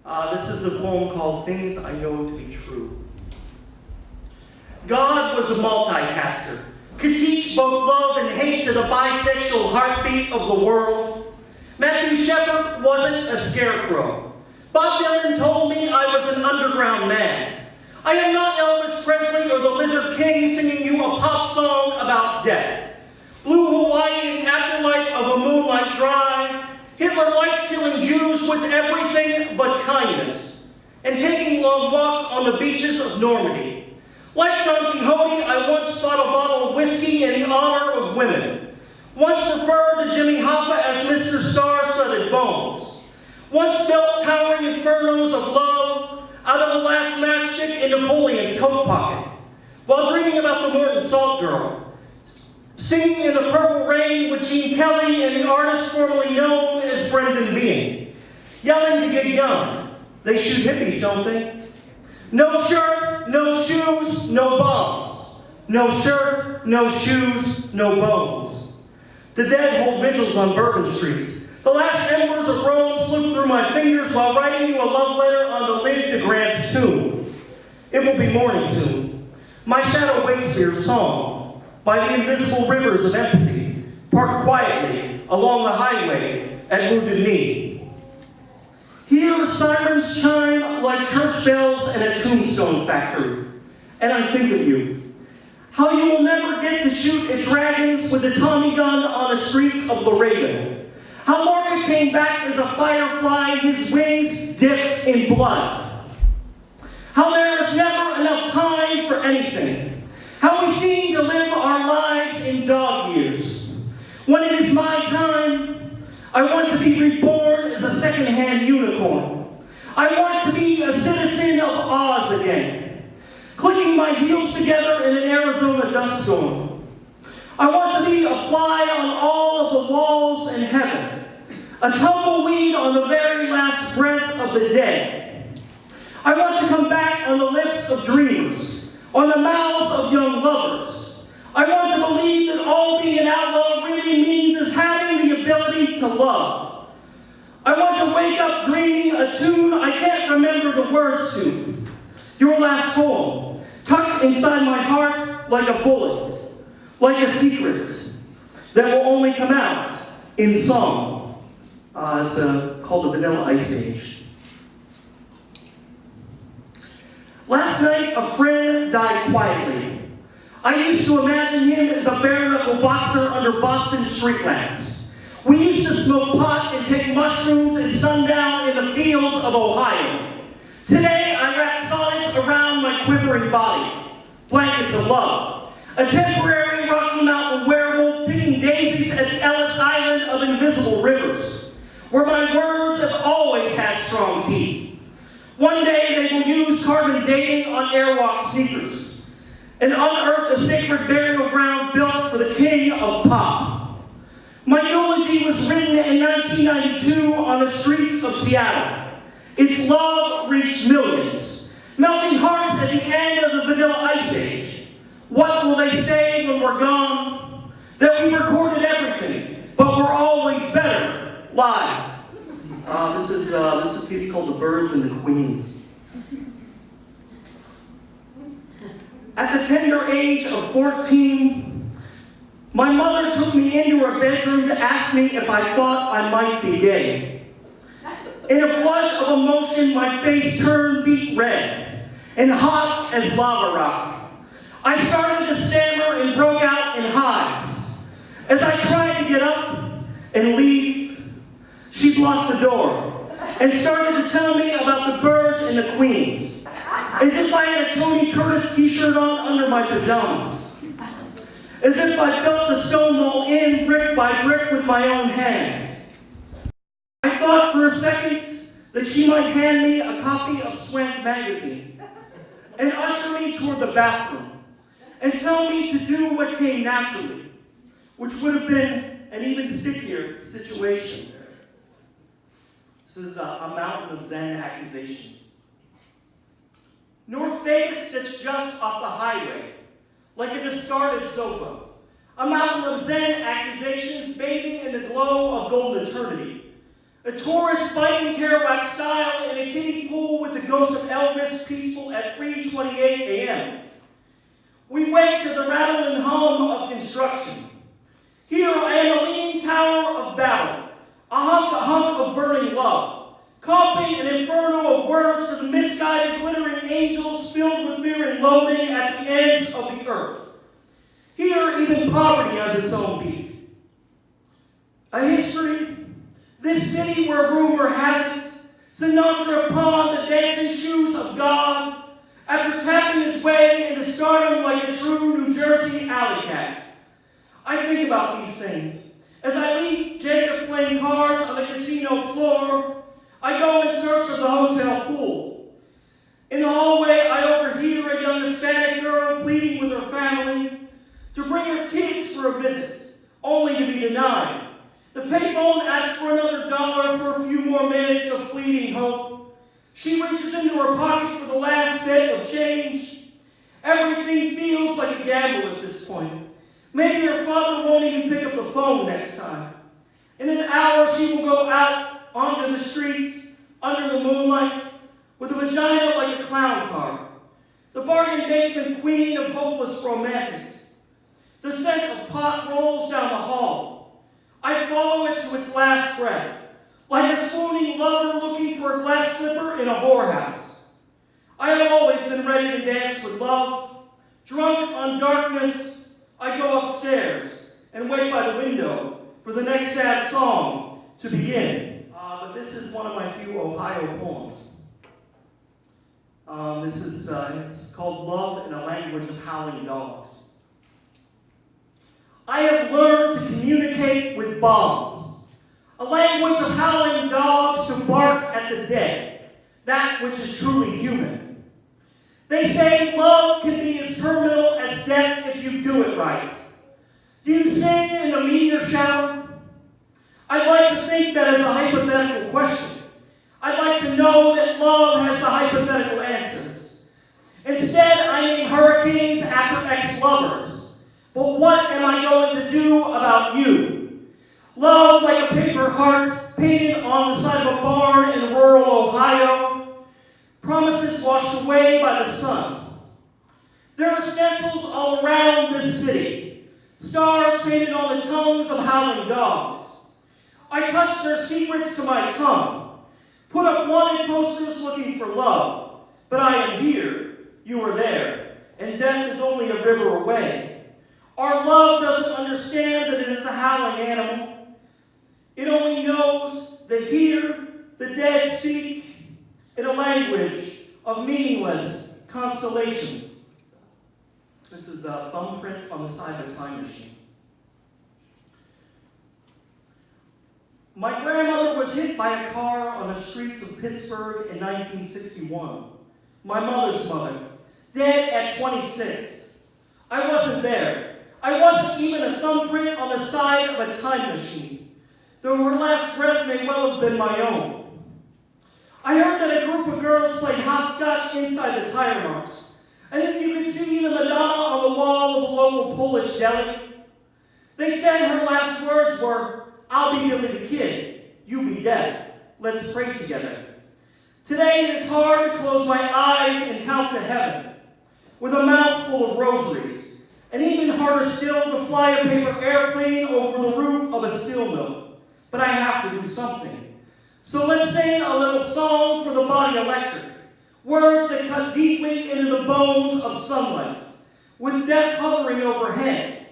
This is a poem called Things I Know to Be True. God was a multicaster, could teach both love and hate to the bisexual heartbeat of the world. Matthew Shepard wasn't a scarecrow. Bob Dylan told me I was an underground man. I am not Elvis Presley or the Lizard King singing you a pop song about death. Blue Hawaii and afterlife of a moonlight drive. Hitler liked killing Jews with everything but kindness, and taking long walks on the beaches of Normandy. Like Don Quixote, I once bought a bottle of whiskey in the honor of women. Once referred to Jimmy Hoffa as Mr. Star-Studded Bones. Once built towering infernos of love out of the last match chick in Napoleon's coat pocket, while dreaming about the Morton Salt Girl. Singing in the Purple Rain with Gene Kelly and the artist formerly known as Brendan Behan. Yelling to get young. They shoot hippies, don't they? No shirt, no shoes, no bombs. No shirt, no shoes, no bones. The dead hold vigils on Bourbon Street. The last embers of Rome slip through my fingers while writing you a love letter on the lid to Grant's tomb. It will be morning soon. My shadow waits here, song, by the invisible rivers of empathy, parked quietly along the highway at Wounded Knee. Here sirens chime like church bells in a tombstone factory, and I think of you. How you will never get to shoot at dragons with a Tommy gun on the streets of Laredo. How Margaret came back as a firefly, his wings dipped in blood. How there is never enough time for anything. How we seem to live our lives in dog years. When it is my time, I want to be reborn as a second-hand unicorn. I want to be a citizen of Oz again, clicking my heels together in an Arizona dust storm. I want to be a fly on all of the walls in heaven, a tumbleweed on the very last breath of the dead. I want to come back on the lips of dreamers, on the mouths of young lovers. I want to believe that all being an outlaw really means is having the ability to love. I want to wake up dreaming a tune I can't remember the words to. Your last poem, tucked inside my heart like a bullet, like a secret that will only come out in song. It's called The Vanilla Ice Age. Last night, a friend died quietly. I used to imagine him as a bare-knuckle boxer under Boston street lamps. We used to smoke pot and take mushrooms at sundown in the fields of Ohio. Today, I wrap sonnets around my quivering body, blankets of love. A temporary Rocky Mountain werewolf picking daisies at the Ellis Island of invisible rivers, where my words have always had strong teeth. One day they will use carbon dating on Airwalk sneakers and unearth a sacred burial ground built for the king of pop. My eulogy was written in 1992 on the streets of Seattle. Its love reached millions, melting hearts at the end of the Vanilla Ice Age. What will they say when we're gone? That we recorded everything, but we're always better live. This is a piece called The Birds and the Queens. At the tender age of 14, my mother took me into her bedroom to ask me if I thought I might be gay. In a flush of emotion, my face turned beet red and hot as lava rock. I started to stammer and broke out in hives. As I tried to get up and leave, she blocked the door and started to tell me about the birds and the queens, as if I had a Tony Curtis t-shirt on under my pajamas, as if I built the stone wall in brick by brick with my own hands. I thought for a second that she might hand me a copy of Swank magazine and usher me toward the bathroom and tell me to do what came naturally, which would have been an even stickier situation. This is a mountain of Zen accusations. North Vegas sits just off the highway, like a discarded sofa. A mountain of Zen accusations bathing in the glow of golden eternity. A tourist fighting Kerouac style in a kiddie pool with the ghost of Elvis, peaceful at 3:28 a.m. We wake to the rattle and hum of construction. Here I am, a leaning tower of battle, a hunk of burning love, comping an inferno of words to the misguided, glittering angels filled with fear and loathing at the ends of the earth. Here, even poverty has its own beat. A history, this city where rumor has it, Sinatra pawned the dancing shoes of God after tapping his way into stardom like a true New Jersey alley cat. I think about these things. As I leave Jacob playing cards on the casino floor, I go in search of the hotel pool. In the hallway, I overhear a young Hispanic girl pleading with her family to bring her kids for a visit, only to be denied. The payphone asks for another $1 for a few more minutes of fleeting hope. She reaches into her pocket for the last bit of change. Everything feels like a gamble at this point. Maybe her father won't even pick up the phone next time. In an hour, she will go out onto the street, under the moonlight, with a vagina like a clown car. The bargain basement queen of hopeless romantics. The scent of pot rolls down the hall. I follow it to its last breath, like a swooning lover looking for a glass slipper in a whorehouse. I have always been ready to dance with love. Drunk on darkness, I go upstairs and wait by the window for the next sad song to begin. But this is one of my few Ohio poems. It's called Love in a Language of Howling Dogs. I have learned to communicate with bombs, a language of howling dogs who bark at the dead, that which is truly human. They say love can be as terminal as death if you do it right. Do you sing in a meteor shower? I'd like to think that is a hypothetical question. I'd like to know that love has the hypothetical answers. Instead, I name hurricanes after ex-lovers. But what am I going to do about you? Love, like a paper heart painted on the side of a barn in rural Ohio. Promises washed away by the sun. There are stencils all around this city. Stars painted on the tongues of howling dogs. I touch their secrets to my tongue. Put up wanted posters looking for love. But I am here, you are there, and death is only a river away. Our love doesn't understand that it is a howling animal. It only knows that here the dead speak in a language of meaningless consolations. This is the thumbprint on the side of a time machine. My grandmother was hit by a car on the streets of Pittsburgh in 1961. My mother's mother, dead at 26. I wasn't there. I wasn't even a thumbprint on the side of a time machine, though her last breath may well have been my own. I heard that a group of girls played hopscotch inside the tire marks, and if you could see the Madonna on the wall of a local Polish deli, they said her last words were, "I'll be Billy the Kid, you be death. Let's pray together." Today it is hard to close my eyes and count to heaven with a mouth full of rosaries, and even harder still to fly a paper airplane over the roof of a steel mill. But I have to do something. So let's sing a little song for the body electric, words that cut deeply into the bones of sunlight, with death hovering overhead,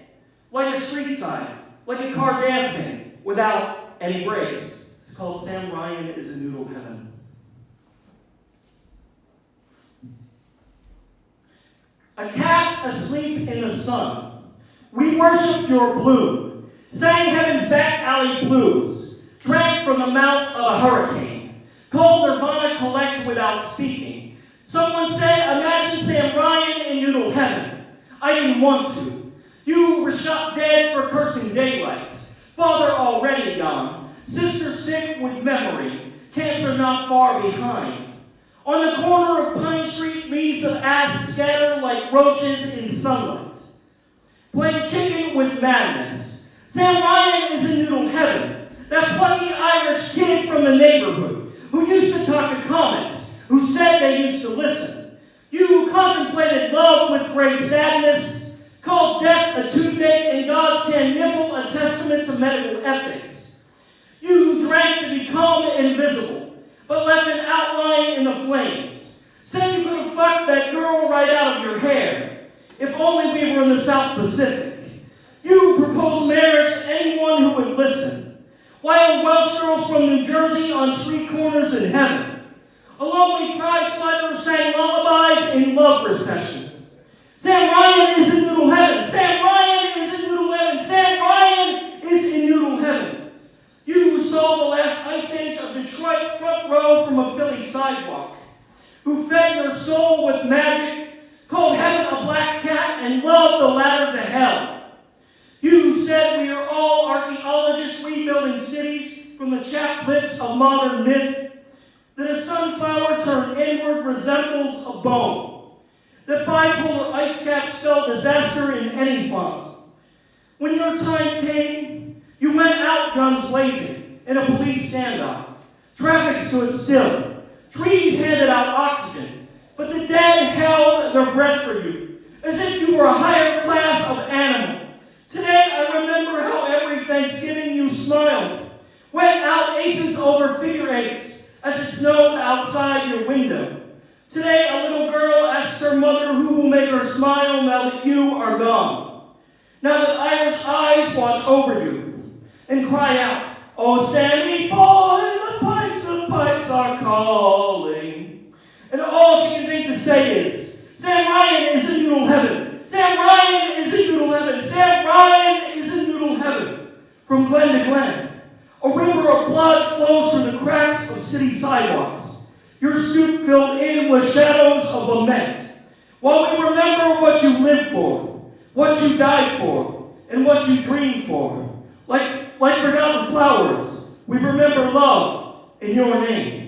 like a street sign, like a car dancing without any brakes. It's called Sam Ryan is in Noodle Heaven. A cat asleep in the sun. We worship your bloom. Sang heaven's back alley blues. Drank from the mouth of a hurricane. Called Nirvana collect without speaking. Someone said, imagine Sam Ryan in Noodle Heaven. I didn't want to. You were shot dead for cursing daylight. Father already gone. Sister sick with memory. Cancer not far behind. On the corner of Pine Street, leaves of acid scatter like roaches in sunlight. Playing chicken with madness. Sam Ryan is in Noodle Heaven. That plucky Irish kid from the neighborhood who used to talk to comets, who said they used to listen. You who contemplated love with great sadness, called death a toothache and God's hand nipple a testament to medical ethics. You who drank to become invisible, but left an outline in the flames. Said you could have fucked that girl right out of your hair, if only we were in the South Pacific. You who proposed marriage to anyone who would listen. Wild Welsh girls from New Jersey on street corners in heaven. A lonely prize fighter sang lullabies in love recessions. Sam Ryan is in noodle heaven. Sam Ryan is in noodle heaven. Sam Ryan is in noodle heaven. You who saw the last ice age of Detroit front row from a Philly sidewalk. Who fed your soul with magic, called heaven a black cat, and loved the ladder to hell. You who said we are all archaeologists rebuilding cities from the chapped lips of modern myth, that a sunflower turned inward resembles a bone, that bipolar ice caps spell disaster in any font. When your time came, you went out guns blazing in a police standoff. Traffic stood still. Trees handed out oxygen, but the dead held their breath for you, as if you were a higher class of animal. Today, I remember how every Thanksgiving you smiled, went out aces over figure eights as it snowed outside your window. Today, a little girl asks her mother who will make her smile now that you are gone. Now that Irish eyes watch over you and cry out, "Oh, Sammy boy, the pipes of pipes are calling." And all she can think to say is, Sam Ryan is in noodle heaven. Sam Ryan is in noodle heaven. Sam Ryan is in noodle heaven. From glen to glen, a river of blood flows through the cracks of city sidewalks. Your stoop filled in with shadows of lament. While we remember what you lived for, what you died for, and what you dreamed for. Like forgotten flowers, we remember love in your name.